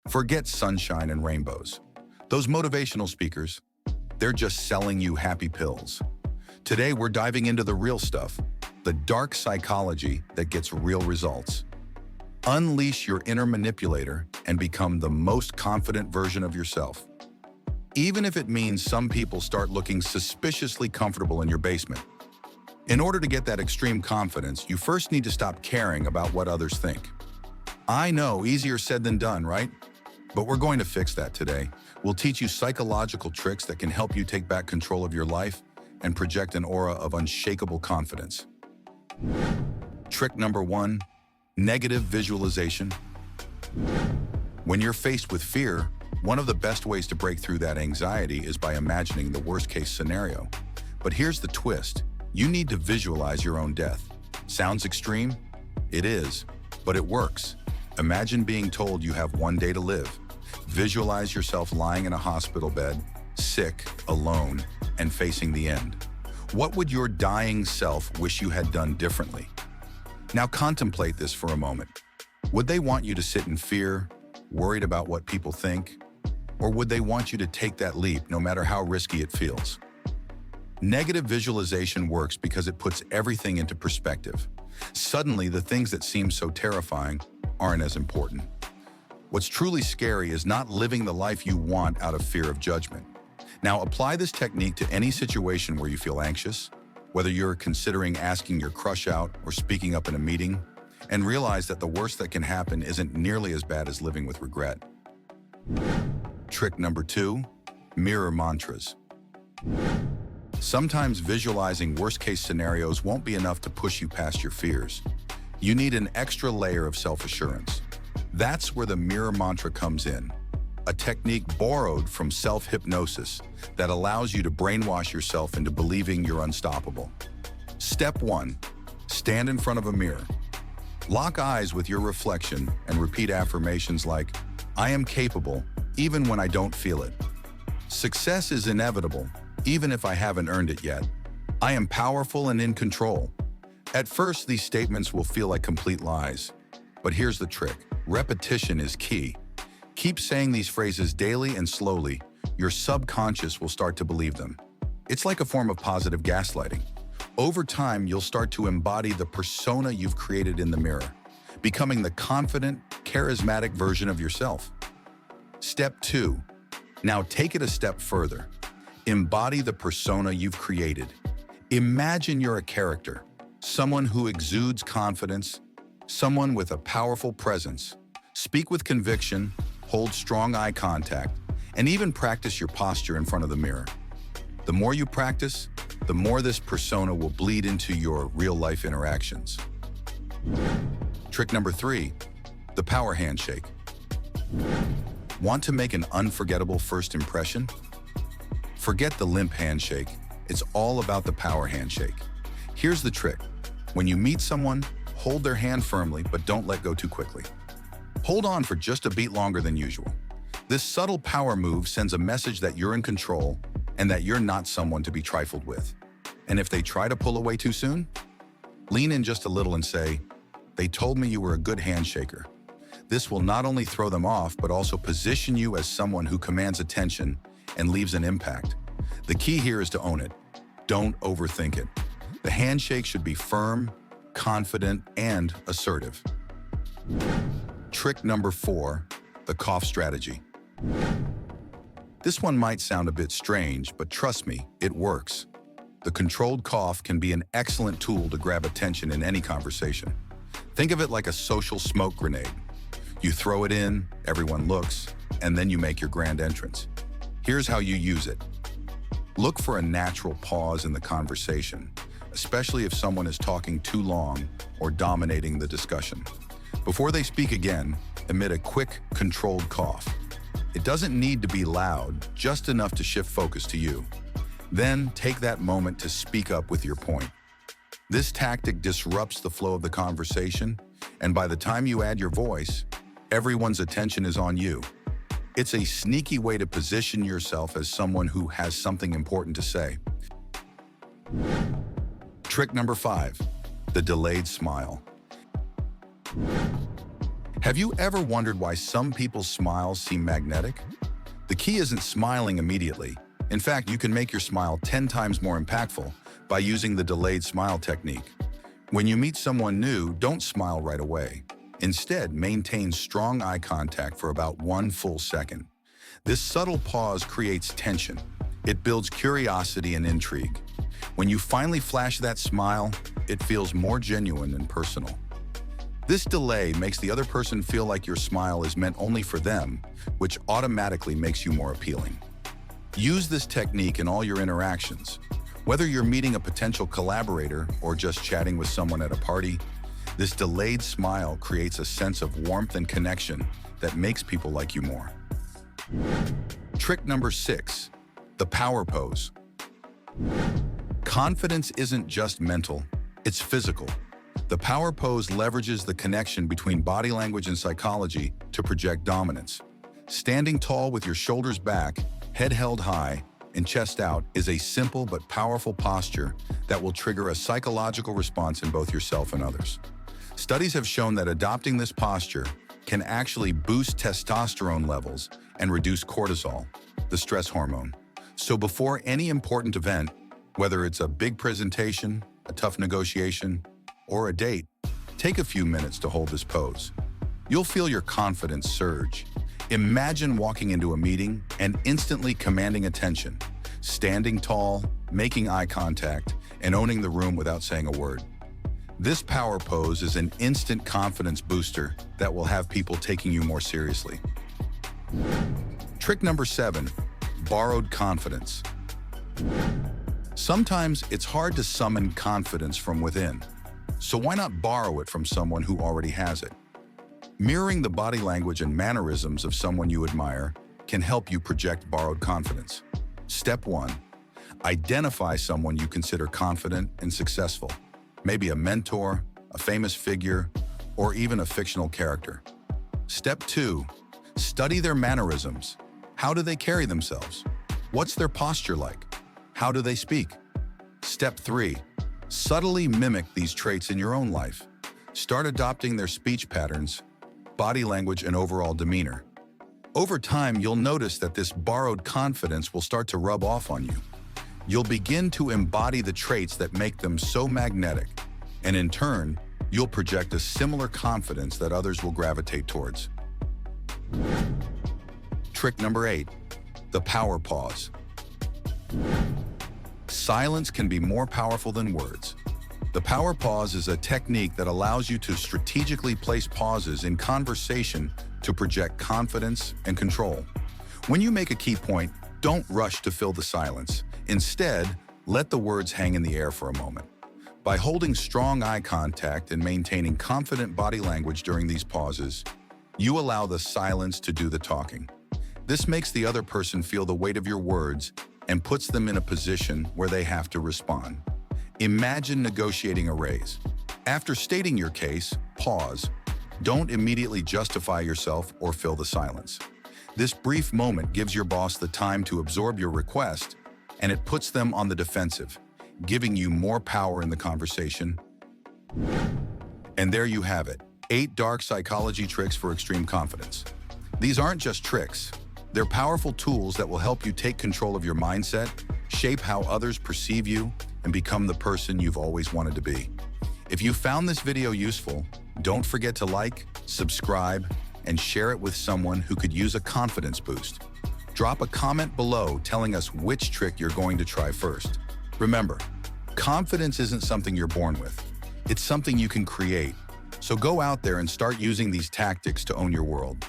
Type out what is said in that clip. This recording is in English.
Forget sunshine and rainbows. Those motivational speakers, they're just selling you happy pills. Today, we're diving into the real stuff, the dark psychology that gets real results. Unleash your inner manipulator and become the most confident version of yourself. Even if it means some people start looking suspiciously comfortable in your basement. In order to get that extreme confidence, you first need to stop caring about what others think. I know, easier said than done, right? But we're going to fix that today. We'll teach you psychological tricks that can help you take back control of your life and project an aura of unshakable confidence. Trick number 1, negative visualization. When you're faced with fear, one of the best ways to break through that anxiety is by imagining the worst-case scenario. But here's the twist. You need to visualize your own death. Sounds extreme? It is, but it works. Imagine being told you have one day to live. Visualize yourself lying in a hospital bed, sick, alone, and facing the end. What would your dying self wish you had done differently? Now contemplate this for a moment. Would they want you to sit in fear, worried about what people think? Or would they want you to take that leap no matter how risky it feels? Negative visualization works because it puts everything into perspective. Suddenly, the things that seem so terrifying aren't as important. What's truly scary is not living the life you want out of fear of judgment. Now, apply this technique to any situation where you feel anxious, whether you're considering asking your crush out or speaking up in a meeting, and realize that the worst that can happen isn't nearly as bad as living with regret. Trick number 2, mirror mantras. Sometimes visualizing worst-case scenarios won't be enough to push you past your fears. You need an extra layer of self-assurance. That's where the mirror mantra comes in, a technique borrowed from self-hypnosis that allows you to brainwash yourself into believing you're unstoppable. Step 1, stand in front of a mirror. Lock eyes with your reflection and repeat affirmations like, I am capable, even when I don't feel it. Success is inevitable, even if I haven't earned it yet. I am powerful and in control. At first, these statements will feel like complete lies. But here's the trick. Repetition is key. Keep saying these phrases daily and slowly. Your subconscious will start to believe them. It's like a form of positive gaslighting. Over time, you'll start to embody the persona you've created in the mirror, becoming the confident, charismatic version of yourself. Step 2. Now take it a step further. Embody the persona you've created. Imagine you're a character, someone who exudes confidence, someone with a powerful presence. Speak with conviction, hold strong eye contact, and even practice your posture in front of the mirror. The more you practice, the more this persona will bleed into your real-life interactions. Trick number 3, the power handshake. Want to make an unforgettable first impression? Forget the limp handshake. It's all about the power handshake. Here's the trick. When you meet someone, hold their hand firmly, but don't let go too quickly. Hold on for just a beat longer than usual. This subtle power move sends a message that you're in control and that you're not someone to be trifled with. And if they try to pull away too soon, lean in just a little and say, they told me you were a good handshaker. This will not only throw them off, but also position you as someone who commands attention and leaves an impact. The key here is to own it. Don't overthink it. The handshake should be firm, confident, and assertive. Trick number 4, the cough strategy. This one might sound a bit strange, but trust me, it works. The controlled cough can be an excellent tool to grab attention in any conversation. Think of it like a social smoke grenade. You throw it in, everyone looks, and then you make your grand entrance. Here's how you use it. Look for a natural pause in the conversation, especially if someone is talking too long or dominating the discussion. Before they speak again, emit a quick, controlled cough. It doesn't need to be loud, just enough to shift focus to you. Then take that moment to speak up with your point. This tactic disrupts the flow of the conversation, and by the time you add your voice, everyone's attention is on you. It's a sneaky way to position yourself as someone who has something important to say. Trick number 5, the delayed smile. Have you ever wondered why some people's smiles seem magnetic? The key isn't smiling immediately. In fact, you can make your smile 10 times more impactful by using the delayed smile technique. When you meet someone new, don't smile right away. Instead, maintain strong eye contact for about 1 full second. This subtle pause creates tension. It builds curiosity and intrigue. When you finally flash that smile, it feels more genuine and personal. This delay makes the other person feel like your smile is meant only for them, which automatically makes you more appealing. Use this technique in all your interactions. Whether you're meeting a potential collaborator or just chatting with someone at a party, this delayed smile creates a sense of warmth and connection that makes people like you more. Trick number 6, the power pose. Confidence isn't just mental, it's physical. The power pose leverages the connection between body language and psychology to project dominance. Standing tall with your shoulders back, head held high, and chest out is a simple but powerful posture that will trigger a psychological response in both yourself and others. Studies have shown that adopting this posture can actually boost testosterone levels and reduce cortisol, the stress hormone. So before any important event, whether it's a big presentation, a tough negotiation, or a date, take a few minutes to hold this pose. You'll feel your confidence surge. Imagine walking into a meeting and instantly commanding attention, standing tall, making eye contact, and owning the room without saying a word. This power pose is an instant confidence booster that will have people taking you more seriously. Trick number 7, borrowed confidence. Sometimes it's hard to summon confidence from within, so why not borrow it from someone who already has it? Mirroring the body language and mannerisms of someone you admire can help you project borrowed confidence. Step 1, identify someone you consider confident and successful. Maybe a mentor, a famous figure, or even a fictional character. Step 2, study their mannerisms. How do they carry themselves? What's their posture like? How do they speak? Step 3, subtly mimic these traits in your own life. Start adopting their speech patterns, body language, and overall demeanor. Over time, you'll notice that this borrowed confidence will start to rub off on you. You'll begin to embody the traits that make them so magnetic, and in turn, you'll project a similar confidence that others will gravitate towards. Trick number 8, the power pause. Silence can be more powerful than words. The power pause is a technique that allows you to strategically place pauses in conversation to project confidence and control. When you make a key point, don't rush to fill the silence. Instead, let the words hang in the air for a moment. By holding strong eye contact and maintaining confident body language during these pauses, you allow the silence to do the talking. This makes the other person feel the weight of your words and puts them in a position where they have to respond. Imagine negotiating a raise. After stating your case, pause. Don't immediately justify yourself or fill the silence. This brief moment gives your boss the time to absorb your request, and it puts them on the defensive, giving you more power in the conversation. And there you have it, 8 dark psychology tricks for extreme confidence. These aren't just tricks. They're powerful tools that will help you take control of your mindset, shape how others perceive you, and become the person you've always wanted to be. If you found this video useful, don't forget to like, subscribe, and share it with someone who could use a confidence boost. Drop a comment below telling us which trick you're going to try first. Remember, confidence isn't something you're born with. It's something you can create. So go out there and start using these tactics to own your world.